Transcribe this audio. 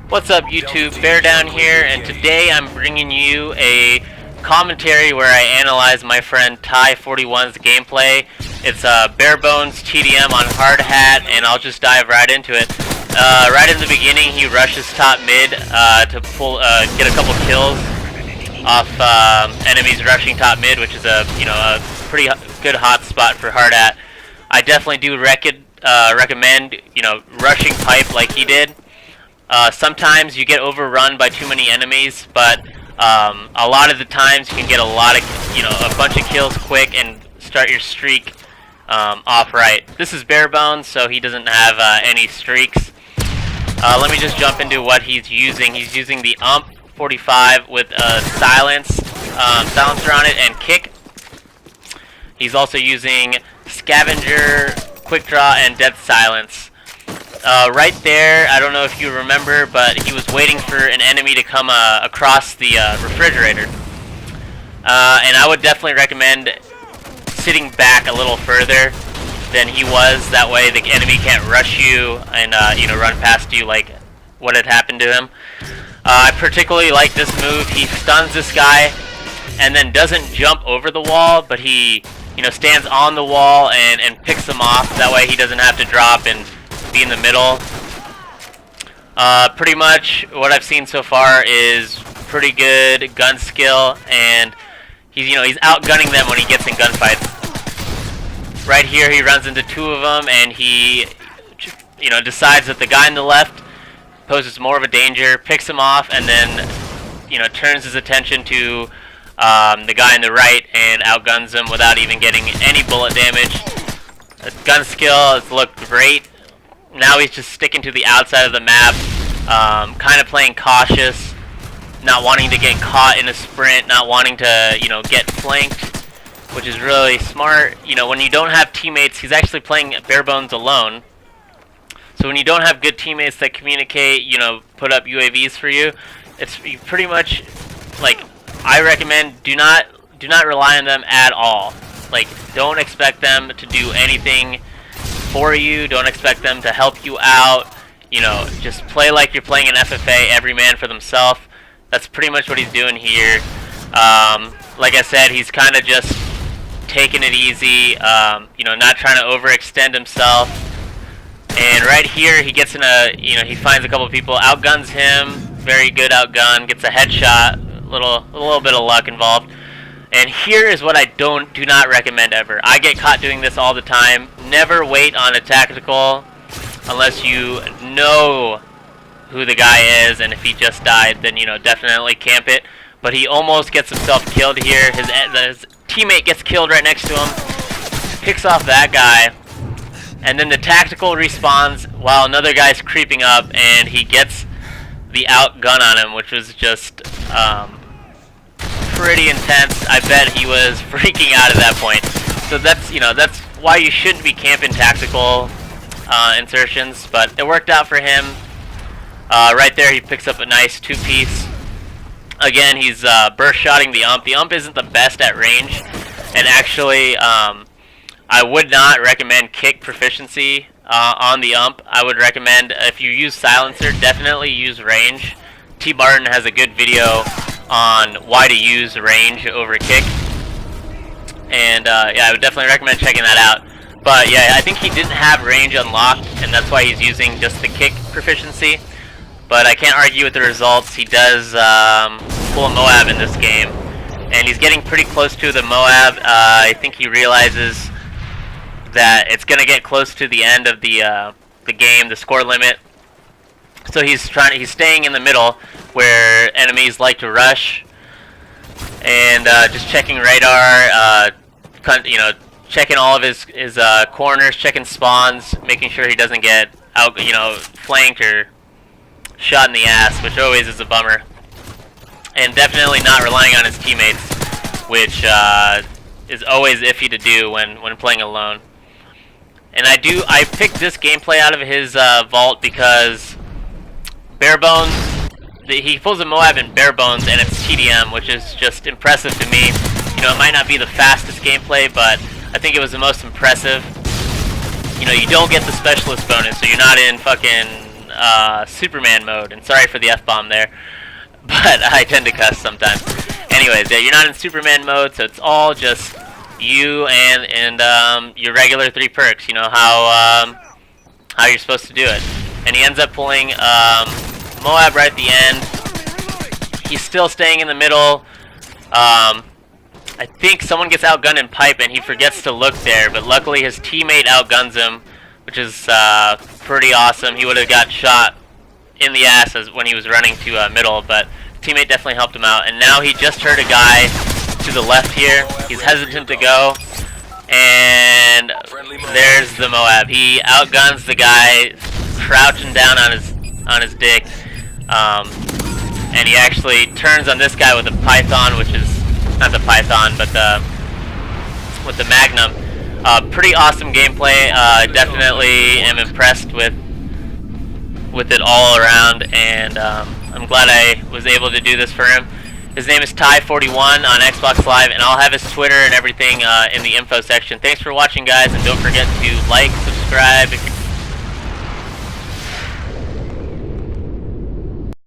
What's up YouTube, Bear down here, and today I'm bringing you a commentary where I analyze my friend Tye41's gameplay. It's Barebone's TDM on hard hat, and I'll just dive right into it. Right in the beginning he rushes top mid to get a couple kills off enemies rushing top mid, which is a pretty good hot spot for hard hat. I definitely do recommend rushing pipe like he did. Sometimes you get overrun by too many enemies, but a lot of the times you can get a bunch of kills quick and start your streak off right. This is Barebone, so he doesn't have any streaks. Let me just jump into what he's using. He's using the UMP 45 with a silencer on it and kick. He's also using scavenger, quick draw, and death silence. Right there, I don't know if you remember, but he was waiting for an enemy to come across the refrigerator. And I would definitely recommend sitting back a little further than he was. That way the enemy can't rush you and run past you like what had happened to him. I particularly like this move. He stuns this guy and then doesn't jump over the wall, but he stands on the wall and picks him off. That way he doesn't have to drop and be in the middle. Pretty much what I've seen so far is pretty good gun skill, and he's outgunning them when he gets in gunfights. Right here he runs into two of them, and he decides that the guy on the left poses more of a danger, picks him off, and then turns his attention to the guy on the right and outguns him without even getting any bullet damage. Gun skill has looked great. Now he's just sticking to the outside of the map, kind of playing cautious, not wanting to get caught in a sprint, not wanting to get flanked, which is really smart. When you don't have teammates, he's actually playing Barebones alone. So when you don't have good teammates that communicate, put up UAVs for you, it's pretty much like, I recommend do not rely on them at all. Like, don't expect them to do anything for you. Don't expect them to help you out. Just play like you're playing an FFA, every man for themselves. That's pretty much what he's doing here. Like I said, he's kind of just taking it easy, not trying to overextend himself. And right here he gets in he finds a couple of people, outguns him, very good outgun, gets a headshot, a little bit of luck involved. And here is what I do not recommend ever. I get caught doing this all the time. Never wait on a tactical unless you know who the guy is, and if he just died, then definitely camp it. But he almost gets himself killed here. His teammate gets killed right next to him, picks off that guy, and then the tactical respawns while another guy's creeping up, and he gets the outgun on him, which was just pretty intense. I bet he was freaking out at that point. So that's why you shouldn't be camping tactical insertions, but it worked out for him. Right there he picks up a nice two-piece. Again, he's burst-shotting the UMP. The UMP isn't the best at range, and actually I would not recommend kick proficiency on the UMP. I would recommend, if you use silencer, definitely use range. T. Martin has a good video on why to use range over kick, and yeah, I would definitely recommend checking that out. But yeah, I think he didn't have range unlocked, and that's why he's using just the kick proficiency. But I can't argue with the results. He does pull a MOAB in this game, and he's getting pretty close to the MOAB. I think he realizes that it's gonna get close to the end of the game, the score limit. So he's staying in the middle where enemies like to rush, and just checking radar, checking all of his corners, checking spawns, making sure he doesn't get out, flanked or shot in the ass, which always is a bummer. And definitely not relying on his teammates, which is always iffy to do when playing alone. And I picked this gameplay out of his vault because Barebones, he pulls a MOAB in Barebones and it's TDM, which is just impressive to me. It might not be the fastest gameplay, but I think it was the most impressive. You don't get the specialist bonus, so you're not in fucking Superman mode. And sorry for the F-bomb there, but I tend to cuss sometimes. Anyways, yeah, you're not in Superman mode, so it's all just you and your regular 3 perks. You know how you're supposed to do it. And he ends up pulling MOAB right at the end. He's still staying in the middle. I think someone gets outgunned in pipe and he forgets to look there, but luckily his teammate outguns him, which is pretty awesome. He would have got shot in the ass when he was running to middle, but his teammate definitely helped him out. And now he just heard a guy to the left here. He's hesitant to go, and there's the MOAB. He outguns the guy crouching down on his dick, and he actually turns on this guy with a Python, which is not the Python, but with the Magnum. Pretty awesome gameplay. Definitely am impressed with it all around, and I'm glad I was able to do this for him. His name is Tye41 on Xbox Live, and I'll have his Twitter and everything in the info section. Thanks for watching, guys, and don't forget to like, subscribe if you're